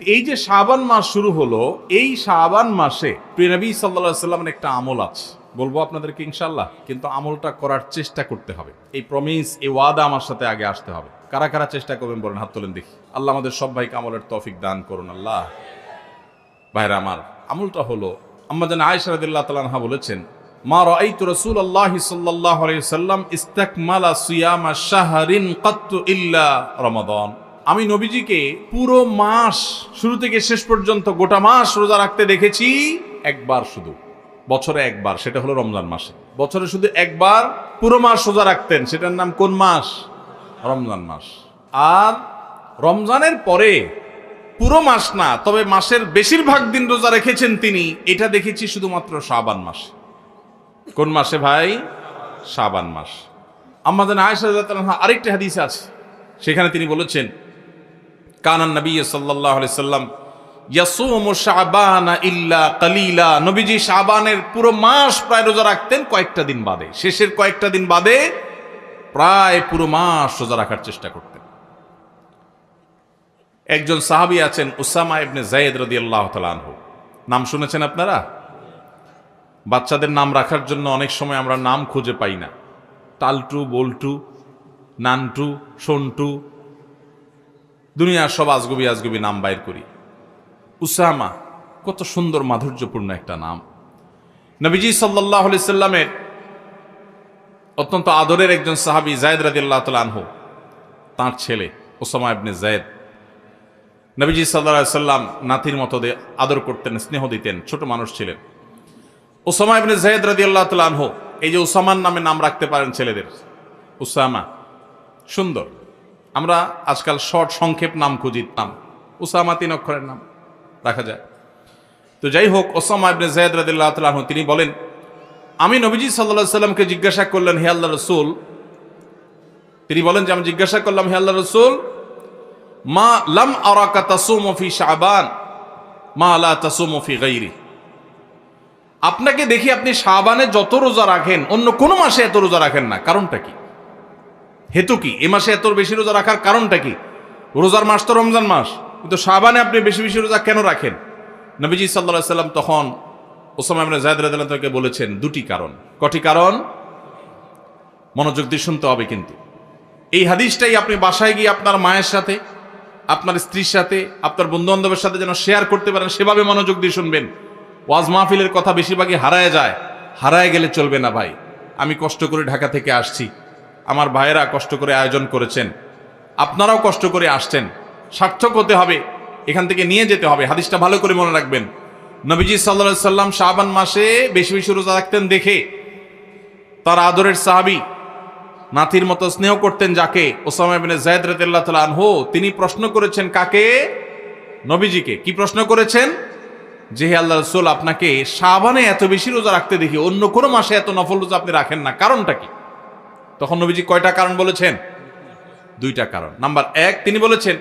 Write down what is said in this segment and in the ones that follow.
এই যে শাবান মাস শুরু হলো, এই শাবান মাসে প্রিয় নবী সাল্লাল্লাহু আলাইহি সাল্লামের একটা আমল আছে, বলবো আপনাদেরকে ইনশাআল্লাহ, কিন্তু আমলটা করার চেষ্টা করতে হবে। এই প্রমিস, এই ওয়াদা আমার সাথে আগে আসতে হবে। কারা কারা চেষ্টা করবেন বলেন, হাত তোলেন দেখি। আল্লাহ আমাদের সব ভাইকে আমলের তৌফিক দান করুন আল্লাহ। ভাইরা আমার, আমলটা হলো আম্মা জান আয়েশা রাদিয়াল্লাহু তাআলা আনহা বলেছেন, মা রাআইতু রাসূলুল্লাহি সাল্লাল্লাহু আলাইহি ওয়াসাল্লাম ইসতাকমালা সিয়ামা শাহরিন কাত্তু ইল্লা রমাদান। আমি নবীজিকে পুরো মাস শুরু থেকে শেষ পর্যন্ত গোটা মাস রোজা রাখতে দেখেছি একবার, শুধু বছরে একবার, সেটা হলো রমজান মাসে। বছরে শুধু একবার পুরো মাস রোজা রাখতেন, সেটার নাম কোন মাস? রমজান মাস। আর রমজানের পরে পুরো মাস না, তবে মাসের বেশিরভাগ দিন রোজা রেখেছেন তিনি, এটা দেখেছি শুধুমাত্র শাবান মাসে। কোন মাসে ভাই? শাবান মাস। আম্মা জান আয়েশা রাদিয়াল্লাহু আনহা আরেকটি হাদিস আছে, সেখানে তিনি বলেছেন, কানান নবী সাল্লাল্লাহু আলাইহি সাল্লাম ইয়াসুমু শাবানা ইল্লা কালিলা। নবীজি শাবানের পুরো মাস প্রায় রোজা রাখতেন, কয়েকটা দিন বাদে, শেষের কয়েকটা দিন বাদে প্রায় পুরো মাস রোজা রাখার চেষ্টা করতেন। একজন সাহাবী আছেন উসামা ইবনে যায়েদ রাদিয়াল্লাহু তাআলা আনহু, নাম শুনেছেন আপনারা? বাচ্চাদের নাম রাখার জন্য অনেক সময় আমরা নাম খুঁজে পাই না, টালটু, বল্টু, নানটু, সন্টু, দুনিয়ার সব আজগুবি আজগুবি নাম বাইর করি। উসামা কত সুন্দর মাধুর্যপূর্ণ একটা নাম। নবীজি সাল্লাল্লাহু আলাইহি সাল্লামের অত্যন্ত আদরের একজন সাহাবী যায়েদ রাদিয়াল্লাহু তাআলা আনহু, তার ছেলে উসামা ইবনে যায়েদ, নবীজি সাল্লাল্লাহু আলাইহি সাল্লাম নাতির মতো আদর করতেন, স্নেহ দিতেন, ছোট মানুষ ছিলেন। উসামা ইবনে যায়েদ রাদিয়াল্লাহু তাআলা আনহু, এই যে উসামার নামে নাম রাখতে পারেন ছেলেদের, উসামা সুন্দর। আমরা আজকাল শর্ট সংক্ষেপ নাম খুঁজি, নাম উসামা 3 অক্ষরের নাম রাখা যায়। তো যাই হোক, উসামা ইবনে যায়েদ রাদিয়াল্লাহু তাআলা আনহু তিনি বলেন, আমি নবীজি সাল্লাল্লাহু আলাইহি সাল্লামকে জিজ্ঞাসা করলেন, হে আল্লাহর রাসূল, তিনি বলেন যে আমি জিজ্ঞাসা করলাম, হে আল্লাহর রাসূল, মা লাম আরাকা তাসুমু ফি শাবান মা লা তাসুমু ফি গায়রি। আপনাকে দেখি আপনি শাবানে যত রোজা রাখেন অন্য কোন মাসে এত রোজা রাখেন না, কারণটা কি? হেতু কি? এ মাসে এত বেশি রোজা রাখার কারণটা কি? রোজার মাস তো রমজান মাস, কিন্তু শাবানে আপনি বেশি বেশি রোজা কেন রাখেন? নবীজি সাল্লাল্লাহু আলাইহি সাল্লাম তখন উসামা ইবনে যায়েদ রাদিয়াল্লাহু তাআলাকে বলেছেন 2টি কারণ। কটি কারণ? মনোযোগ দিয়ে শুনতে হবে কিন্তু। এই হাদিসটাই আপনি বাসায় গিয়ে আপনার মায়ের সাথে, আপনার স্ত্রীর সাথে, আপনার বন্ধু বান্ধবের সাথে যেন শেয়ার করতে পারেন, সেভাবে মনোযোগ দিয়ে শুনবেন। ওয়াজ মাহফিলের কথা বেশিরভাগই হারায় যায়, হারায় গেলে চলবে না ভাই। আমি কষ্ট করে ঢাকা থেকে আসছি, আমার ভাইয়েরা কষ্ট করে আয়োজন করেছেন, আপনারাও কষ্ট করে আসছেন, সার্থক হতে হবে, এখান থেকে নিয়ে যেতে হবে। হাদিসটা ভালো করে মনে রাখবেন। নবীজি সাল্লাল্লাহু আলাইহি সাল্লাম শাবান মাসে বেশি বেশি রোজা রাখতেন দেখে তার আদরের সাহাবী, নাতির মতো স্নেহ করতেন যাকে, উসামা ইবনে যায়েদ রাদিয়াল্লাহু তাআলা আনহু, তিনি প্রশ্ন করেছেন কাকে? নবীজিকে। কি প্রশ্ন করেছেন? যে হে আল্লাহর রাসূল, আপনাকে শাবানে এত বেশি রোজা রাখতে দেখি, অন্য কোনো মাসে এত নফল রোজা আপনি রাখেন না, কারণটা কি? তখন নবীজি কয়টা কারণ বলেছেন? 2টা কারণ। নাম্বার 1, তিনি বলেছেন,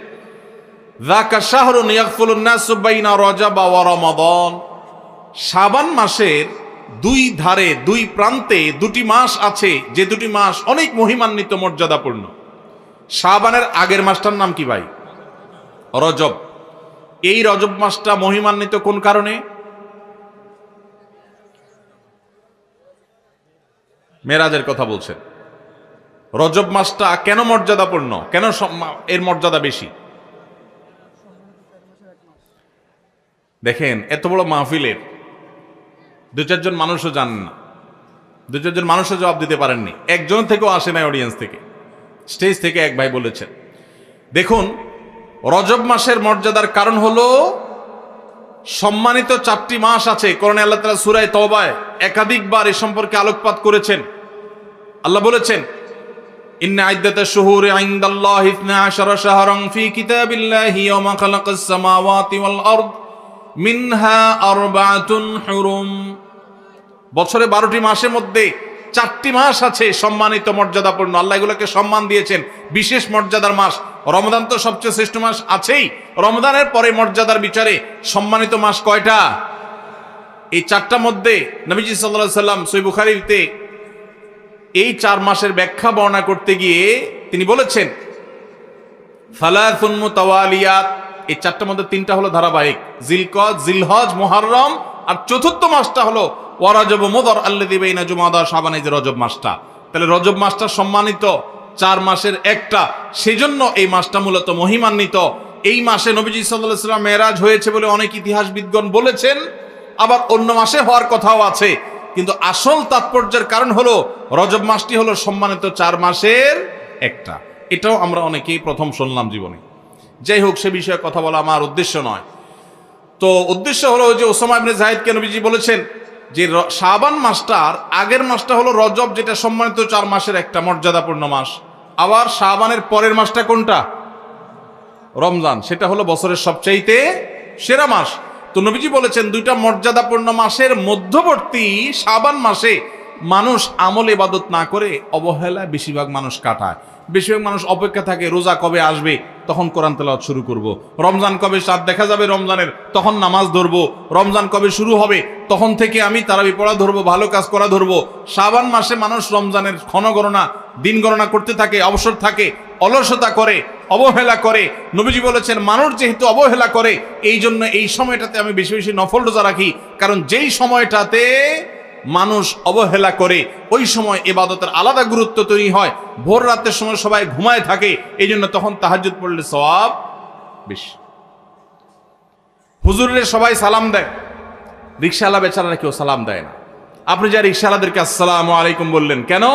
যাকা শাহরুন ইয়াগফুলুন নাসু বাইনা রজব ওয়া রমাদান। শাবান মাসের 2 ধারে, 2 প্রান্তে 2টি মাস আছে, যে 2টি মাস অনেক মহিমান্বিত, মর্যাদাপূর্ণ। শাবানের আগের মাসটার নাম কি ভাই? রজব। এই রজব মাসটা মহিমান্বিত কোন কারণে? মেরাজের কথা বলছেন। রজব মাসটা কেন মর্যাদাপূর্ণ, কেন এর মর্যাদা বেশি? দেখেন, এত বড় মাহফিলের 2-4 জন মানুষও জানেন না, 2-4 জন মানুষও জবাব দিতে পারেননি, একজন থেকেও আসে নাই অডিয়েন্স থেকে, স্টেজ থেকে এক ভাই বলেছেন। দেখুন, রজব মাসের মর্যাদার কারণ হলো সম্মানিত 4টি মাস আছে। কোরআনে আল্লাহ তাআলা সূরা তাওবায় একাধিকবার এ সম্পর্কে আলোকপাত করেছেন। আল্লাহ বলেছেন, ইন্না ইদ্দাতাশ শুহুরি ইনদাল্লাহি 12 শাহরান ফি কিতাবিল্লাহি ইয়াওমা খালাকাস সামাওয়াতি ওয়াল আরদ মিনহা আরবাআতুন হুরুম। বছরে 12টি মাসের মধ্যে 4টি মাস আছে সম্মানিত, মর্যাদাপূর্ণ। আল্লাহ এগুলোকে সম্মান দিয়েছেন, বিশেষ মর্যাদার মাস। রমজান তো সবচেয়ে শ্রেষ্ঠ মাস আছেই, রমজানের পরে মর্যাদার বিচারে সম্মানিত মাস কয়টা? এই 4টার মধ্যে নবীজি সাল্লাল্লাহু আলাইহি সাল্লাম সহিহ বুখারীতে এই 4 মাসের ব্যাখ্যা বর্ণনা করতে গিয়ে তিনি বলেছেন, সালাসুন মুতাওয়ালিয়াত, এই চারটার মধ্যে তিনটা হলো ধারাবাহিক, জিলকদ, জিলহজ, মুহররম, আর চতুর্থ মাসটা হলো ওয়া রজব মুদর আল্লাযী বাইনা জুমাদা শাবান, এই যে রজব মাসটা। তাহলে রজব মাসটা সম্মানিত 4 মাসের একটা, সেজন্য এই মাসটা মূলত মহিমান্বিত। এই মাসে নবীজি সাল্লাল্লাহু আলাইহি ওয়াসাল্লাম মেরাজ হয়েছে বলে অনেক ইতিহাসবিদগণ বলেছেন, আবার অন্য মাসে হওয়ার কথাও আছে। কিন্তু আসল তাৎপর্যের কারণ হলো রজব মাসটি হলো সম্মানিত 4 মাসের একটা। এটাও আমরা অনেকেই প্রথম শুনলাম জীবনে। যাই হোক, সে বিষয়ে কথা বলা আমার উদ্দেশ্য নয়। তো উদ্দেশ্য হলো যে ওসামা ইবনে যায়েদকে নবীজি বলেছেন যে শাবান মাসটার আগের মাসটা হলো রজব, যেটা সম্মানিত 4 মাসের একটা মর্যাদাপূর্ণ মাস। আবার শাবানের পরের মাসটা কোনটা? রমজান, সেটা হলো বছরের সবচাইতে সেরা মাস। তো নবীজি বলেছেন দুইটা মর্যাদাপূর্ণ মাসের মধ্যবর্তী শাবান মাসে মানুষ আমল ইবাদত না করে অবহেলায় বেশিরভাগ মানুষ কাটায়। বেশিরভাগ মানুষ অপেক্ষা থাকে রোজা কবে আসবে, তখন কোরআন তেলাওয়াত শুরু করব। রমজান কবে চাঁদ দেখা যাবে রমজানের, তখন নামাজ ধরবো। রমজান কবে শুরু হবে, তখন থেকে আমি তারাবি পড়া ধরবো, ভালো কাজ করা ধরবো। শাবান মাসে মানুষ রমজানের ক্ষণ গণনা, দিন গণনা করতে থাকে, অবসর থাকে, অলসতা করে, অবহেলা করে। নবীজি বলেছেন মানুষ যেহেতু অবহেলা করে, এই জন্য এই সময়টাতে আমি বেশি বেশি নফল রোজা রাখি। কারণ যেই সময়টাতে মানুষ অবহেলা করে ওই সময় ইবাদতের আলাদা গুরুত্ব তৈরি হয়। ভোর রাতের সময় সবাই ঘুমায় থাকে, এই জন্য তখন তাহাজ্জুদ পড়লে সওয়াব বেশি। হুজুরের সবাই সালাম দেয়, রিকশাওয়ালা বেচারারা কেউ সালাম দেয় না। আপনি যা রিকশাওয়ালাদেরকে আসসালামু আলাইকুম বললেন কেন?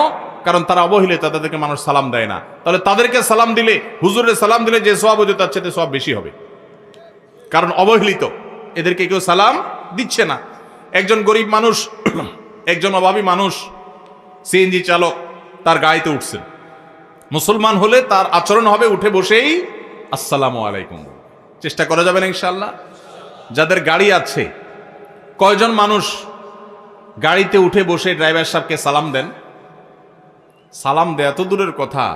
কারণ তারা অবহেলিত, তাদেরকে মানুষ সালাম দেয় না। তাহলে তাদেরকে সালাম দিলে, হুজুরের সালাম দিলে যে সওয়াব হতো তার চেয়ে সওয়াব বেশি হবে, কারণ অবহেলিত, এদেরকে কেউ সালাম দিচ্ছে না। একজন গরিব মানুষ, একজন অভাবী মানুষ, সিএনজি চালক, তার গাড়িতে উঠছেন। মুসলমান হলে তার আচরণ হবে উঠে বসেই আসসালামু আলাইকুম। চেষ্টা করা যাবে না ইনশাআল্লাহ? যাদের গাড়ি আছে, কয়জন মানুষ গাড়িতে উঠে বসে ড্রাইভার সাহেবকে সালাম দেন? সালাম দেয়া তো দূরের কথা,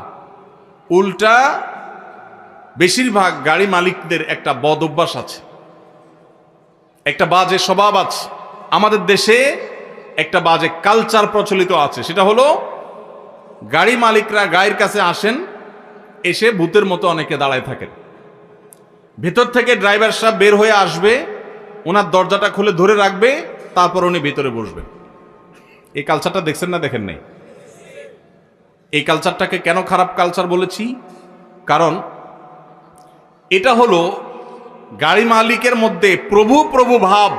উল্টা বেশিরভাগ গাড়ি মালিকদের একটা বদ অভ্যাস আছে, একটা বাজে স্বভাব আছে। আমাদের দেশে একটা বাজে কালচার প্রচলিত আছে, সেটা হলো গাড়ি মালিকরা গাড়ির কাছে আসেন, এসে ভূতের মতো অনেকে দাঁড়ায় থাকেন। ভেতর থেকে ড্রাইভার সাহেব বের হয়ে আসবে, ওনার দরজাটা খুলে ধরে রাখবে, তারপর উনি ভিতরে বসবেন। এই কালচারটা দেখছেন না দেখেন নাই? এই কালচারটাকে কেন খারাপ কালচার বলেছি? কারণ এটা হলো গাড়ি মালিকের মধ্যে প্রভু প্রভু ভাব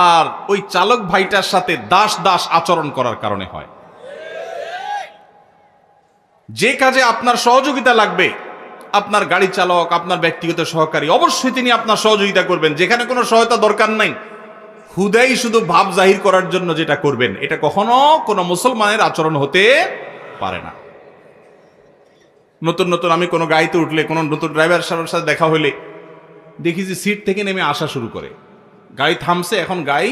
আর ওই চালক ভাইটার সাথে দাস দাস আচরণ করার কারণে হয়। যে কাজে আপনার সহযোগিতা লাগবে, আপনার গাড়ি চালক, আপনার ব্যক্তিগত সহকারী, অবশ্যই তিনি আপনার সহযোগিতা করবেন। যেখানে কোনো সহায়তা দরকার নাই, হুদাই শুধু ভাব জাহির করার জন্য যেটা করবেন, এটা কখনো কোনো মুসলমানের আচরণ হতে পারে না। নতুন নতুন আমি কোনো গাড়িতে উঠলে, কোনো নতুন ড্রাইভার সাহেবের সাথে দেখা হলে দেখি যে সিট থেকে নেমে আসা শুরু করে। গাড়ি থামছে, এখন গাড়ি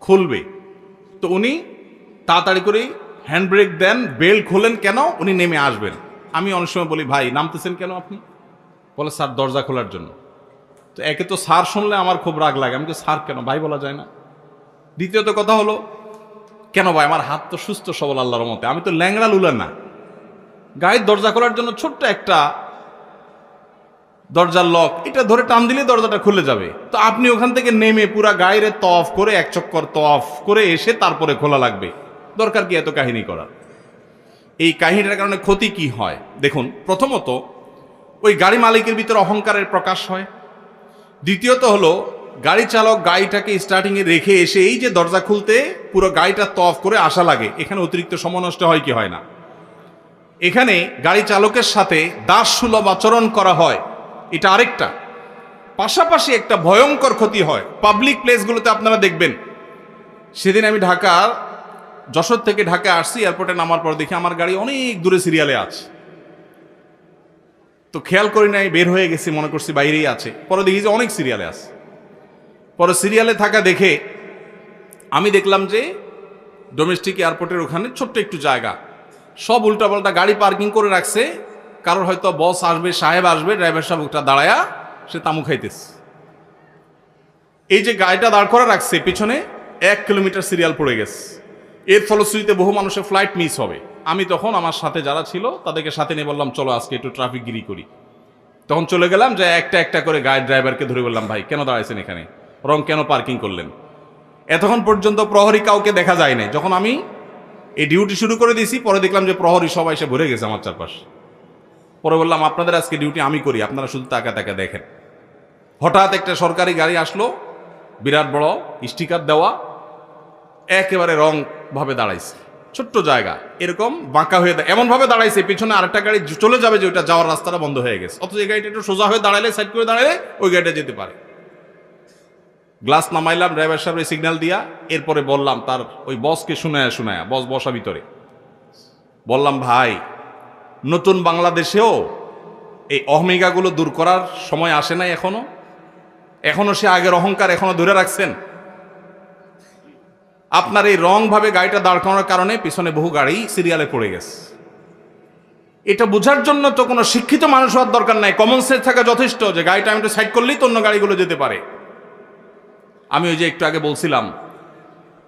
খুলবে, তো উনি তাড়াতাড়ি করে হ্যান্ড ব্রেক দেন, বেল্ট খোলেন, কেন? উনি নেমে আসবেন। আমি অনেক সময় বলি, ভাই নামতেছেন কেন আপনি? বলে স্যার দরজা খোলার জন্য। তো একে তো স্যার শুনলে আমার খুব রাগ লাগে, আমি তো স্যার কেন, ভাই বলা যায় না? দ্বিতীয়ত কথা হলো, কেন ভাই, আমার হাত তো সুস্থ সবল আল্লাহর রহমতে, আমি তো ল্যাংড়া লুলা না। গাড়ির দরজা খোলার জন্য ছোট্ট একটা দরজার লক, এটা ধরে টান দিলে দরজাটা খুলে যাবে। তো আপনি ওখান থেকে নেমে পুরা গায়ের তওয়াফ করে, এক চক্কর তওয়াফ করে এসে তারপরে খোলা লাগবে। দরকার কি এত কাহিনী করার? এই কাহিনীটার কারণে ক্ষতি কি হয় দেখুন। প্রথমত, ওই গাড়ি মালিকের ভিতরে অহংকারের প্রকাশ হয়। দ্বিতীয়ত হলো, গাড়ি চালক গাড়িটাকে স্টার্টিংয়ে রেখে এসে এই যে দরজা খুলতে পুরো গাড়িটা তওয়াফ করে আসা লাগে, এখানে অতিরিক্ত সময় নষ্ট হয় কি হয় না? এখানে গাড়ি চালকের সাথে দাস সুলভ আচরণ করা হয়, এটা আরেকটা। পাশাপাশি একটা ভয়ঙ্কর ক্ষতি হয় পাবলিক প্লেসগুলোতে। আপনারা দেখবেন, সেদিন আমি যশোর থেকে ঢাকা আসছি, এয়ারপোর্টে নামার পর দেখি আমার গাড়ি অনেক দূরে সিরিয়ালে আছে। তো খেয়াল করি নাই, বের হয়ে গেছি, মনে করছি বাইরেই আছে। পরে দেখি যে অনেক সিরিয়ালে আছে। পরে সিরিয়ালে থাকা দেখে আমি দেখলাম যে ডোমেস্টিক এয়ারপোর্টের ওখানে ছোট্ট একটু জায়গা, সব উল্টাপাল্টা গাড়ি পার্কিং করে রাখছে। কারোর হয়তো বস আসবে, সাহেব আসবে, ড্রাইভার সাহেব ওটা দাঁড়ায়া সে তামু খাইতেছে। এই যে গাড়িটা দাঁড় করে রাখছে, পিছনে 1 কিলোমিটার সিরিয়াল পড়ে গেছে। এর ফলশ্রুতিতে বহু মানুষের ফ্লাইট মিস হবে। আমি তখন আমার সাথে যারা ছিল তাদেরকে সাথে নিয়ে বললাম, চলো আজকে একটু ট্রাফিক গিরি করি। তখন চলে গেলাম, যে একটা একটা করে গাড়ির ড্রাইভারকে ধরে বললাম, ভাই কেন দাঁড়াইছেন এখানে, রং কেন পার্কিং করলেন? এতক্ষণ পর্যন্ত প্রহরী কাউকে দেখা যায় নাই। যখন আমি এই ডিউটি শুরু করে দিয়েছি, পরে দেখলাম যে প্রহরী সবাই এসে ভরে গেছে আমার চারপাশ। পরে বললাম, আপনাদের আজকে ডিউটি আমি করি, আপনারা শুধু তাকা তাকা দেখেন। হঠাৎ একটা সরকারি গাড়ি আসলো, বিরাট বড় স্টিকার দেওয়া, একেবারে রং ভাবে দাঁড়াইছে, ছোট্ট জায়গা, এরকম বাঁকা হয়ে এমন ভাবে দাঁড়াইছে, পিছনে আরেকটা গাড়ি চলে যাবে, যে ওইটা যাওয়ার রাস্তাটা বন্ধ হয়ে গেছে। অথচ এই গাড়িটা একটু সোজা হয়ে দাঁড়ালে, সাইড করে দাঁড়ালে ওই গাড়িটা যেতে পারে। গ্লাস নামাইলাম ড্রাইভার সাহেবের সিগন্যাল দিয়া, এরপরে বললাম তার ওই বসকে শুনায়া, বস বসা ভিতরে, বললাম, ভাই নতুন বাংলাদেশেও এই অহমিকাগুলো দূর করার সময় আসে নাই এখনো সে আগের অহংকার এখনো ধরে রাখছেন। আপনার এই রং ভাবে গাড়িটা দাঁড় করানোর কারণে পিছনে বহু গাড়ি সিরিয়ালে পড়ে গেছে। এটা বোঝার জন্য তো কোনো শিক্ষিত মানুষ হওয়ার দরকার নাই, কমন সেন্স থাকা যথেষ্ট, যে গাড়িটা আমি একটু সাইড করলেই তো অন্য গাড়িগুলো যেতে পারে। আমি ওই যে একটু আগে বলছিলাম,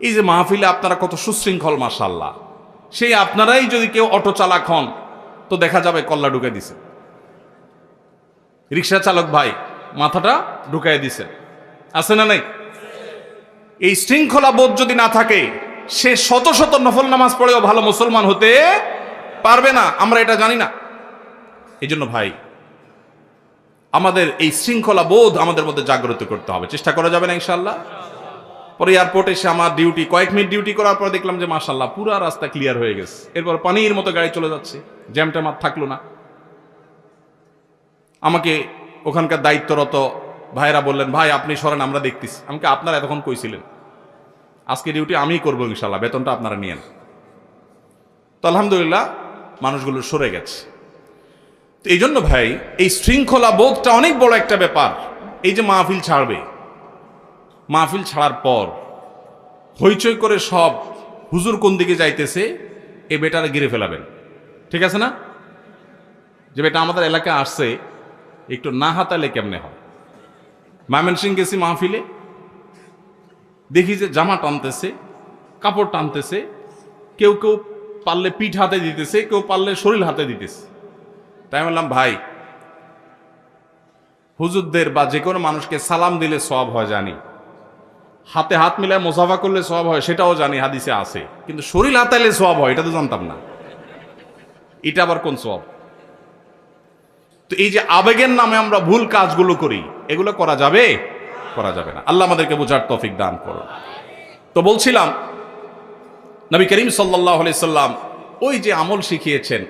এই যে মাহফিলে আপনারা কত সুশৃঙ্খল, মাশাআল্লাহ, সেই আপনারাই যদি কেউ অটো চালক হন, তো দেখা যাবে কল্লা ঢুকে দিছে, রিক্সা চালক ভাই মাথাটা ঢুকাই দিছে, আছে না নাই? এই শৃঙ্খলা বোধ যদি না থাকে, সে শত শত নফল নামাজ পড়েও ভালো মুসলমান হতে পারবে না। আমরা এটা জানি না। এই জন্য ভাই, আমাদের এই শৃঙ্খলা বোধ আমাদের মধ্যে জাগ্রত করতে হবে। চেষ্টা করা যাবে না ইনশাআল্লাহ? পরে এয়ারপোর্টে এসে আমার ডিউটি, কয়েক মিনিট ডিউটি করার পর দেখলাম যে মাশাআল্লাহ পুরো রাস্তা ক্লিয়ার হয়ে গেছে। এরপর পানির মতো গাড়ি চলে যাচ্ছে, জ্যামটা মার থাকলো না। আমাকে ওখানকার দায়িত্বরত ভাইরা বললেন, ভাই আপনি সরেন, আমরা দেখতেছি। আমাকে আপনারা এতক্ষণ কইছিলেন, আজকে ডিউটি আমিই করবো ইনশাআল্লাহ, বেতনটা আপনারা নিয়েন। তো আলহামদুলিল্লাহ মানুষগুলো সরে গেছে। তো এই জন্য ভাই, এই শৃঙ্খলা বোধটা অনেক বড় একটা ব্যাপার। এই যে মাহফিল ছাড়বে, মাহফিল ছাড়ার পর হইচই করে সব হুজুর কোন দিকে যাইতেছে, এ বেটারে গিরে ফেলাবেন, ঠিক আছে না? যে বেটা আমাদের এলাকায় আসছে, একটু না হাতালে কেমনে হয়? ময়মনসিংহ গেছি মাহফিলে, দেখি যে জামা টানতেছে, কাপড় টানতেছে, কেউ কেউ পারলে পিঠ হাতে দিতেছে, কেউ পারলে শরীর হাতে দিতেছে। তাই বললাম, ভাই হুজুরদের বা যে কোনো মানুষকে সালাম দিলে সওয়াব হয় জানি, হাতে হাত মিলায় মুসাফা করলে সওয়াব হয় সেটাও জানি, হাদিসে আছে, কিন্তু শরীর হাতাইলে সওয়াব হয় এটা তো জানতাম না। এটা আবার কোন সওয়াব? তো এই যে আবেগের নামে আমরা ভুল কাজগুলো করি, এগুলো করা যাবে? করা যাবে না। আল্লাহ আমাদেরকে বোঝার তৌফিক দান করুন। তো বলছিলাম, নবী করিম সাল্লাল্লাহু আলাইহি সাল্লাম ওই যে আমল শিখিয়েছেন,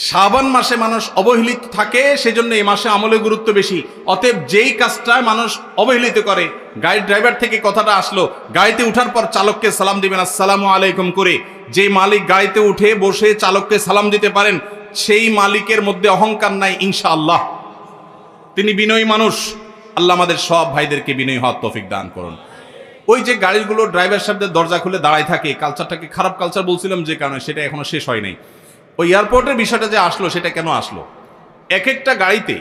শাবান মাসে মানুষ অবহেলিত থাকে, সেজন্য এই মাসে আমলের গুরুত্ব বেশি। অতএব যেই কাজটা মানুষ অবহেলিত করে, গাড়ির ড্রাইভার থেকে কথাটা আসলো, গাড়িতে উঠার পর চালককে সালাম দিবেন আসসালামু আলাইকুম করে। যে মালিক গাড়িতে উঠে বসে চালককে সালাম দিতে পারেন, সেই মালিকের মধ্যে অহংকার নাই ইনশাআল্লাহ, তিনি বিনয়ী মানুষ। আল্লাহ আমাদের সব ভাইদেরকে বিনয়ী হওয়ার তৌফিক দান করুন। ওই যে গাড়িগুলো ড্রাইভার সাহেবদের দরজা খুলে দাঁড়ায় থাকে, কালচারটাকে খারাপ কালচার বলছিলাম যে কারণে, সেটা এখনো শেষ হয় নাই। ওই এয়ারপোর্টের বিষয়টা যে আসলো, সেটা কেন আসলো? এক একটা গাড়িতে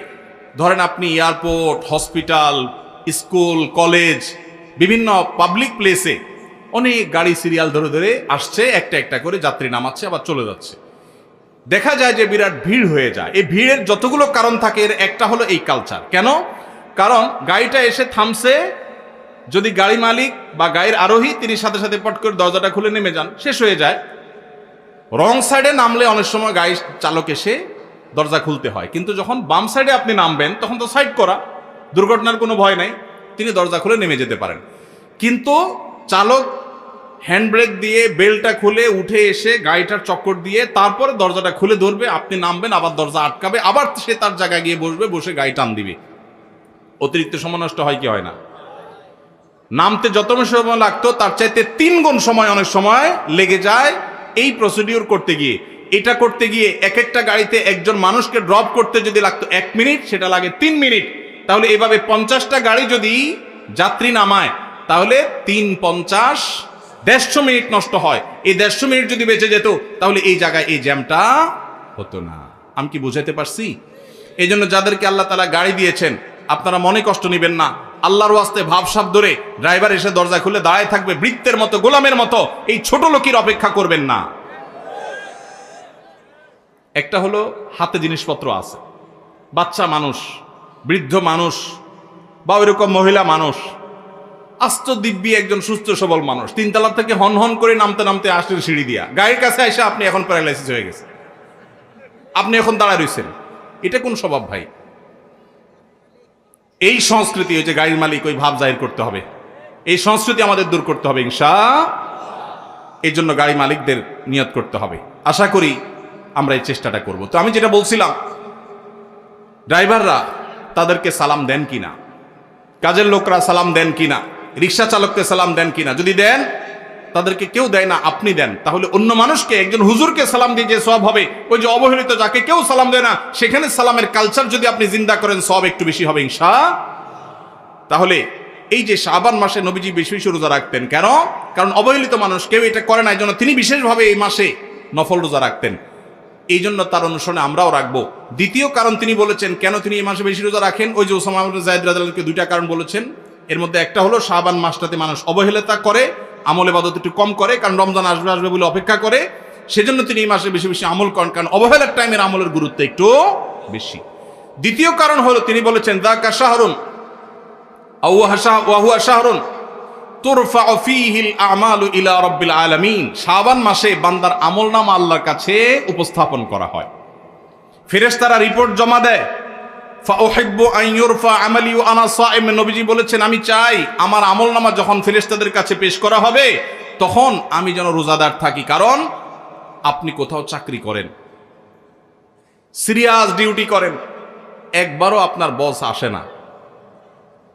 ধরেন আপনি এয়ারপোর্ট, হসপিটাল, স্কুল, কলেজ, বিভিন্ন পাবলিক প্লেসে অনেক গাড়ি সিরিয়াল ধরে ধরে আসছে, একটা একটা করে যাত্রী নামাচ্ছে, আবার চলে যাচ্ছে। দেখা যায় যে বিরাট ভিড় হয়ে যায়। এই ভিড়ের যতগুলো কারণ থাকে, এর একটা হলো এই কালচার। কেন? কারণ গাড়িটা এসে থামছে, যদি গাড়ি মালিক বা গাড়ির আরোহী তিনি সাথে সাথে পট করে দরজাটা খুলে নেমে যান, শেষ হয়ে যায়। রং সাইডে নামলে অনেক সময় গাড়ি চালক এসে দরজা খুলতে হয়, কিন্তু যখন বাম সাইডে আপনি নামবেন তখন তো সাইড করা, দুর্ঘটনার কোনো ভয় নাই, তিনি দরজা খুলে নেমে যেতে পারেন। কিন্তু চালক হ্যান্ড ব্রেক দিয়ে বেলটা খুলে উঠে এসে গাড়িটার চক্কর দিয়ে তারপরে দরজাটা খুলে ধরবে, আপনি নামবেন, আবার দরজা আটকাবে, আবার সে তার জায়গায় গিয়ে বসবে, বসে গাড়ি টান দিবে। অতিরিক্ত সময় নষ্ট হয় কি হয় না? নামতে যত সময় লাগতো তার চাইতে 3 গুণ সময় অনেক সময় লেগে যায় এই প্রসিডিউর করতে গিয়ে। এটা করতে গিয়ে এক একটা গাড়িতে একজন মানুষকে ড্রপ করতে যদি লাগতো 1 মিনিট, সেটা লাগে 3 মিনিট। তাহলে এভাবে 50টা গাড়ি যদি যাত্রী নামায়, তাহলে 3 50 150 মিনিট নষ্ট হয়। এই 150 মিনিট যদি বেঁচে যেত, তাহলে এই জায়গায় এই জ্যামটা হতো না। আমি কি বুঝাইতে পারছি? এই জন্য যাদেরকে আল্লাহ তাআলা গাড়ি দিয়েছেন, আপনারা মনে কষ্ট নেবেন না, আল্লাহর ওয়াস্তে ভাবসাব ধরে ড্রাইভার এসে দরজা খুলে দাঁড়ায় থাকবে বৃত্তের মতো, গোলামের মতো, এই ছোট লোকের অপেক্ষা করবেন না। একটা হলো হাতে জিনিসপত্র আছে, বাচ্চা মানুষ, বৃদ্ধ মানুষ, বা ওইরকম মহিলা মানুষ, আস্ত দিব্যি একজন সুস্থ সবল মানুষ, 3 তলা থেকে হন হন করে নামতে নামতে আসলেন সিঁড়ি দিয়া, গায়ের কাছে এসে আপনি এখন প্যারালাইসিস হয়ে গেছে, আপনি এখন দাঁড়ায় রয়েছেন। এটা কোন স্বভাব ভাই? এই সংস্কৃতি, ওই যে গাড়ির মালিক ওই ভাব জাহির করতে হবে, এই সংস্কৃতি আমাদের দূর করতে হবে ইনশাআল্লাহ। এই জন্য গাড়ি মালিকদের নিয়ত করতে হবে। আশা করি আমরা এই চেষ্টাটা করব। তো আমি যেটা বলছিলাম, ড্রাইভাররা তাদেরকে সালাম দেন কিনা, কাজের লোকরা সালাম দেন কিনা, রিক্সা চালককে সালাম দেন কিনা? যদি দেন, তাদেরকে কেউ দেয় না, আপনি দেন, তাহলে অন্য মানুষকে, একজন হুজুরকে সালাম দিয়ে যে সওয়াব হবে, ওই যে অবহেলিত যাকে কেউ সালাম দেয় না, সেখানে সালামের কালচার যদি আপনি জিন্দা করেন, সওয়াব একটু বেশি হবে ইনশাআল্লাহ। তাহলে এই যে শাবান মাসে নবীজি বেশি বেশি রোজা রাখতেন, কেন? কারণ অবহেলিত মানুষ কেউ এটা করে না, এই জন্য তিনি বিশেষভাবে এই মাসে নফল রোজা রাখতেন। এই জন্য তার অনুসরণে আমরাও রাখবো। দ্বিতীয় কারণ তিনি বলেছেন কেন তিনি এই মাসে বেশি রোজা রাখেন, ওই যে উসামা ইবনে যায়েদ রাদিয়াল্লাহু আনহু 2টা কারণ বলেছেন। এর মধ্যে একটা হলো শাবান মাসটাতে মানুষ অবহেলিতা করে, আমল ইবাদত একটু কম করে, কারণ রমজান আসবে আসবে বলে অপেক্ষা করে, সেজন্য তিনি এই মাসে বেশি বেশি আমল করেন, কারণ অবহেলার টাইমের আমলের গুরুত্ব একটু বেশি। দ্বিতীয় কারণ হলো তিনি বলেছেন যাকা শাহরুন আও হুয়া শাহরুন তুরফাউ ফীহিল আমালু ইলা রাব্বিল আলামিন। শাবান মাসে বান্দার আমলনামা আল্লাহর কাছে উপস্থাপন করা হয়, ফেরেশতারা রিপোর্ট জমা দেয়। ফাউহিব্বু আন ইউরফা আমালি ওয়া আনা সাইম, নবীজি বলেছেন আমি চাই আমার আমলনামা যখন ফেরেশতাদের কাছে পেশ করা হবে তখন আমি যেন রোজাদার থাকি। কারণ আপনি কোথাও চাকরি করেন, সিরিয়াস ডিউটি করেন, একবারও আপনার বস আসে না,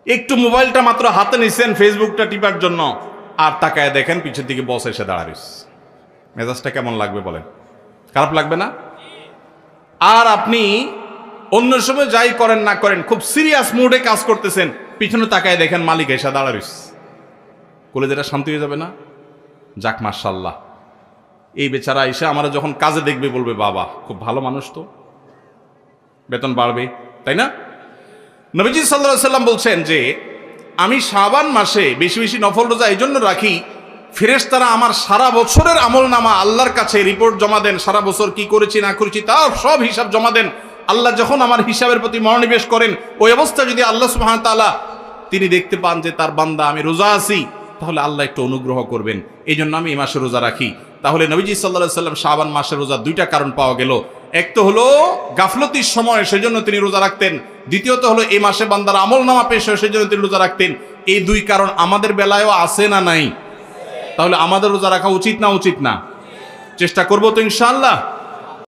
একটু মোবাইলটা মাত্র হাতে নিছেন ফেসবুকটা টিপার জন্য, আর তাকায় দেখেন পিছের দিকে বস এসে দাঁড়াইস, মেজাজটা কেমন লাগবে বলেন? খারাপ লাগবে না? আর আপনি অন্য সময় যাই করেন না করেন, খুব সিরিয়াস মুডে কাজ করতেছেন, পিছনে তাকায় দেখেন মালিক এসে দাঁড়াইস, কলেজেটা শান্তি হয়ে যাবে না? যাক মাশাআল্লাহ, এই বেচারা এসে আমরা যখন কাজে দেখবে বলবে বাবা খুব ভালো মানুষ, তো বেতন বাড়বে, তাই না? নবীজি সাল্লাল্লাহু আলাইহি সাল্লাম বলছেন যে আমি শাবান মাসে বেশি বেশি নফল রোজা এই জন্য রাখি, ফেরেশতারা আমার সারা বছরের আমলনামা আল্লাহর কাছে রিপোর্ট জমা দেন, সারা বছর কি করেছি না করেছি তার সব হিসাব জমা দেন। আল্লাহ যখন আমার হিসাবের প্রতি মনোনিবেশ করেন, ওই অবস্থা যদি আল্লাহ সুবহানাহু ওয়া তাআলা তিনি দেখতে পান যে তার বান্দা আমি রোজা আছি, তাহলে আল্লাহ একটু অনুগ্রহ করবেন। এই জন্য আমি এই মাসে রোজা রাখি। তাহলে নবীজি সাল্লাল্লাহু আলাইহি সাল্লাম শাবান মাসের রোজা 2টা কারণ পাওয়া গেল। এক তো হলো গাফলতির সময়, সেজন্য তিনি রোজা রাখতেন। দ্বিতীয়ত হলো এই মাসে বান্দার আমলনামা পেশ হয়, সেজন্য তিনি রোজা রাখতেন। এই 2 কারণ আমাদের বেলায়ও আছে না নাই? তাহলে আমাদের রোজা রাখা উচিত না উচিত না? চেষ্টা করবো তো ইনশাআল্লাহ।